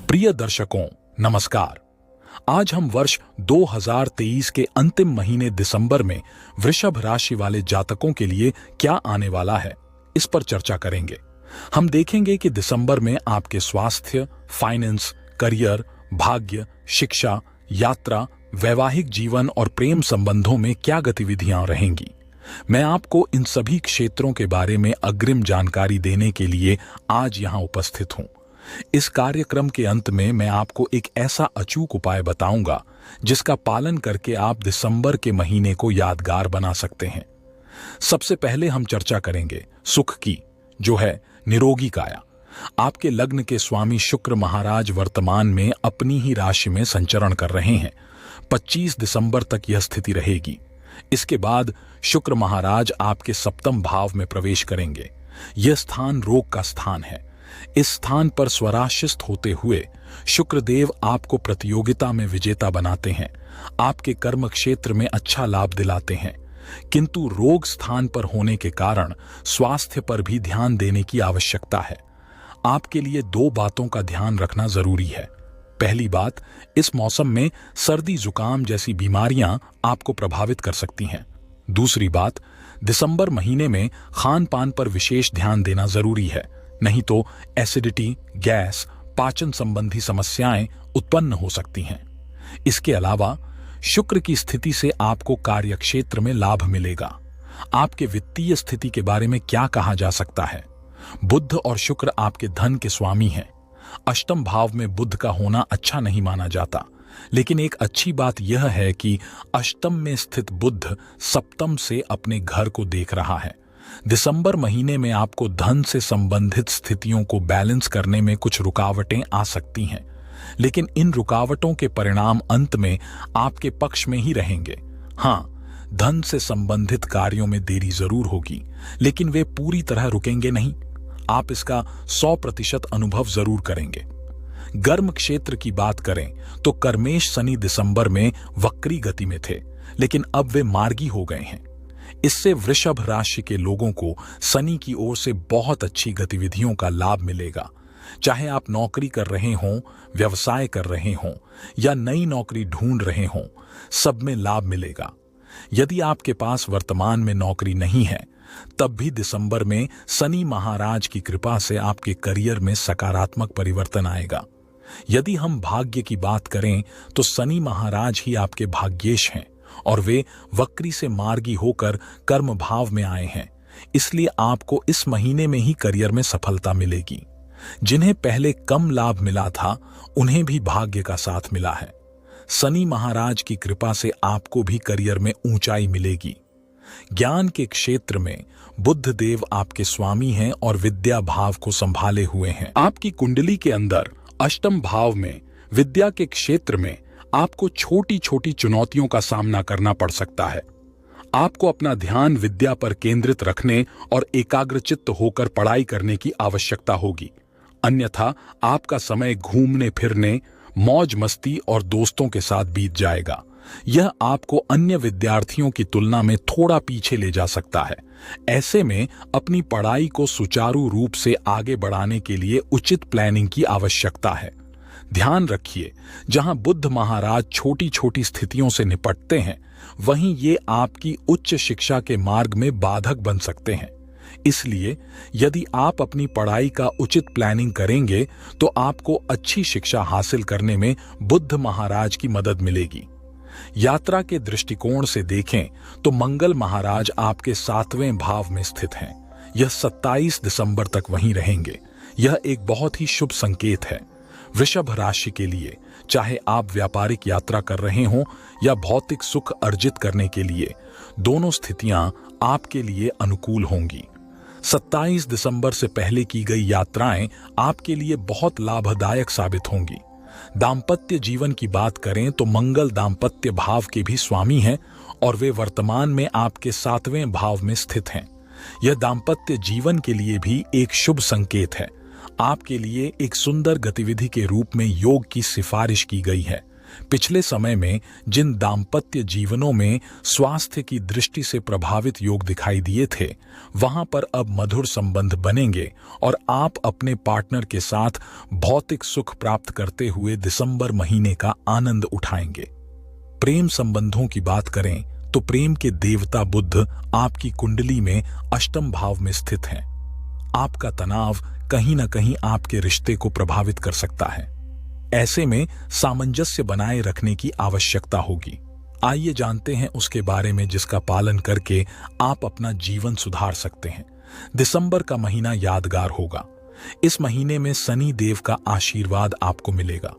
प्रिय दर्शकों, नमस्कार। आज हम वर्ष 2023 के अंतिम महीने दिसंबर में वृषभ राशि वाले जातकों के लिए क्या आने वाला है, इस पर चर्चा करेंगे। हम देखेंगे कि दिसंबर में आपके स्वास्थ्य, फाइनेंस, करियर, भाग्य, शिक्षा, यात्रा, वैवाहिक जीवन और प्रेम संबंधों में क्या गतिविधियां रहेंगी। मैं आपको इन सभी क्षेत्रों के बारे में अग्रिम जानकारी देने के लिए आज यहां उपस्थित हूं। इस कार्यक्रम के अंत में मैं आपको एक ऐसा अचूक उपाय बताऊंगा जिसका पालन करके आप दिसंबर के महीने को यादगार बना सकते हैं। सबसे पहले हम चर्चा करेंगे सुख की, जो है निरोगी काया। आपके लग्न के स्वामी शुक्र महाराज वर्तमान में अपनी ही राशि में संचरण कर रहे हैं। 25 दिसंबर तक यह स्थिति रहेगी। इसके बाद शुक्र महाराज आपके सप्तम भाव में प्रवेश करेंगे। यह स्थान रोग का स्थान है। इस स्थान पर स्वराशिस्त होते हुए शुक्रदेव आपको प्रतियोगिता में विजेता बनाते हैं, आपके कर्म क्षेत्र में अच्छा लाभ दिलाते हैं। किंतु रोग स्थान पर होने के कारण स्वास्थ्य पर भी ध्यान देने की आवश्यकता है। आपके लिए दो बातों का ध्यान रखना जरूरी है। पहली बात, इस मौसम में सर्दी जुकाम जैसी बीमारियां आपको प्रभावित कर सकती हैं। दूसरी बात, दिसंबर महीने में खान पान पर विशेष ध्यान देना जरूरी है, नहीं तो एसिडिटी, गैस, पाचन संबंधी समस्याएं उत्पन्न हो सकती हैं। इसके अलावा शुक्र की स्थिति से आपको कार्यक्षेत्र में लाभ मिलेगा। आपके वित्तीय स्थिति के बारे में क्या कहा जा सकता है? बुध और शुक्र आपके धन के स्वामी हैं। अष्टम भाव में बुध का होना अच्छा नहीं माना जाता, लेकिन एक अच्छी बात यह है कि अष्टम में स्थित बुध सप्तम से अपने घर को देख रहा है। दिसंबर महीने में आपको धन से संबंधित स्थितियों को बैलेंस करने में कुछ रुकावटें आ सकती हैं, लेकिन इन रुकावटों के परिणाम अंत में आपके पक्ष में ही रहेंगे। हाँ, धन से संबंधित कार्यों में देरी जरूर होगी, लेकिन वे पूरी तरह रुकेंगे नहीं। आप इसका 100% अनुभव जरूर करेंगे। गर्म क्षेत्र की बात करें तो कर्मेश शनि दिसंबर में वक्री गति में थे, लेकिन अब वे मार्गी हो गए हैं। इससे वृषभ राशि के लोगों को शनि की ओर से बहुत अच्छी गतिविधियों का लाभ मिलेगा। चाहे आप नौकरी कर रहे हों, व्यवसाय कर रहे हों या नई नौकरी ढूंढ रहे हों, सब में लाभ मिलेगा। यदि आपके पास वर्तमान में नौकरी नहीं है, तब भी दिसंबर में शनि महाराज की कृपा से आपके करियर में सकारात्मक परिवर्तन आएगा। यदि हम भाग्य की बात करें तो शनि महाराज ही आपके भाग्येश हैं और वे वक्री से मार्गी होकर कर्म भाव में आए हैं। इसलिए आपको इस महीने में ही करियर में सफलता मिलेगी। जिन्हें पहले कम लाभ मिला था, उन्हें भी भाग्य का साथ मिला है। शनि महाराज की कृपा से आपको भी करियर में ऊंचाई मिलेगी। ज्ञान के क्षेत्र में बुध देव आपके स्वामी हैं और विद्या भाव को संभाले हुए हैं। आपकी कुंडली के अंदर अष्टम भाव में विद्या के क्षेत्र में आपको छोटी छोटी चुनौतियों का सामना करना पड़ सकता है। आपको अपना ध्यान विद्या पर केंद्रित रखने और एकाग्रचित्त होकर पढ़ाई करने की आवश्यकता होगी। अन्यथा आपका समय घूमने फिरने, मौज मस्ती और दोस्तों के साथ बीत जाएगा। यह आपको अन्य विद्यार्थियों की तुलना में थोड़ा पीछे ले जा सकता है। ऐसे में अपनी पढ़ाई को सुचारू रूप से आगे बढ़ाने के लिए उचित प्लानिंग की आवश्यकता है। ध्यान रखिए, जहां बुध महाराज छोटी छोटी स्थितियों से निपटते हैं, वहीं ये आपकी उच्च शिक्षा के मार्ग में बाधक बन सकते हैं। इसलिए यदि आप अपनी पढ़ाई का उचित प्लानिंग करेंगे तो आपको अच्छी शिक्षा हासिल करने में बुध महाराज की मदद मिलेगी। यात्रा के दृष्टिकोण से देखें तो मंगल महाराज आपके 7वें भाव में स्थित हैं। यह 27 दिसंबर तक वहीं रहेंगे। यह एक बहुत ही शुभ संकेत है वृषभ राशि के लिए। चाहे आप व्यापारिक यात्रा कर रहे हों या भौतिक सुख अर्जित करने के लिए, दोनों स्थितियां आपके लिए अनुकूल होंगी। 27 दिसंबर से पहले की गई यात्राएं आपके लिए बहुत लाभदायक साबित होंगी। दाम्पत्य जीवन की बात करें तो मंगल दाम्पत्य भाव के भी स्वामी हैं और वे वर्तमान में आपके 7वें भाव में स्थित हैं। यह दाम्पत्य जीवन के लिए भी एक शुभ संकेत है। आपके लिए एक सुंदर गतिविधि के रूप में योग की सिफारिश की गई है, पिछले समय में जिन दाम्पत्य जीवनों में स्वास्थ्य की दृष्टि से प्रभावित योग दिखाई दिए थे, वहां पर अब मधुर संबंध बनेंगे और आप अपने पार्टनर के साथ भौतिक सुख प्राप्त करते हुए दिसंबर महीने का आनंद उठाएंगे। प्रेम संबंधों की बात करें तो प्रेम के देवता बुध आपकी कुंडली में अष्टम भाव में स्थित हैं। आपका तनाव कहीं न कहीं आपके रिश्ते को प्रभावित कर सकता है। ऐसे में सामंजस्य बनाए रखने की आवश्यकता होगी। आइए जानते हैं उसके बारे में जिसका पालन करके आप अपना जीवन सुधार सकते हैं। दिसंबर का महीना यादगार होगा। इस महीने में शनि देव का आशीर्वाद आपको मिलेगा।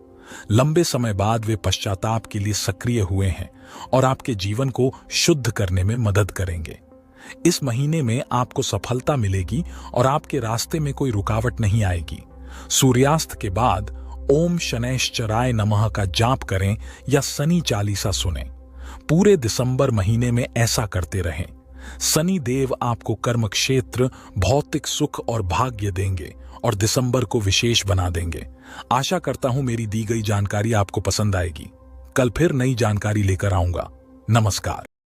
लंबे समय बाद वे पश्चाताप के लिए सक्रिय हुए हैं और आपके जीवन को शुद्ध करने में मदद करेंगे। इस महीने में आपको सफलता मिलेगी और आपके रास्ते में कोई रुकावट नहीं आएगी। सूर्यास्त के बाद ओम शनैश्चराय नमः का जाप करें या शनि चालीसा सुनें। पूरे दिसंबर महीने में ऐसा करते रहें। शनि देव आपको कर्म क्षेत्र, भौतिक सुख और भाग्य देंगे और दिसंबर को विशेष बना देंगे। आशा करता हूं मेरी दी गई जानकारी आपको पसंद आएगी। कल फिर नई जानकारी लेकर आऊंगा। नमस्कार।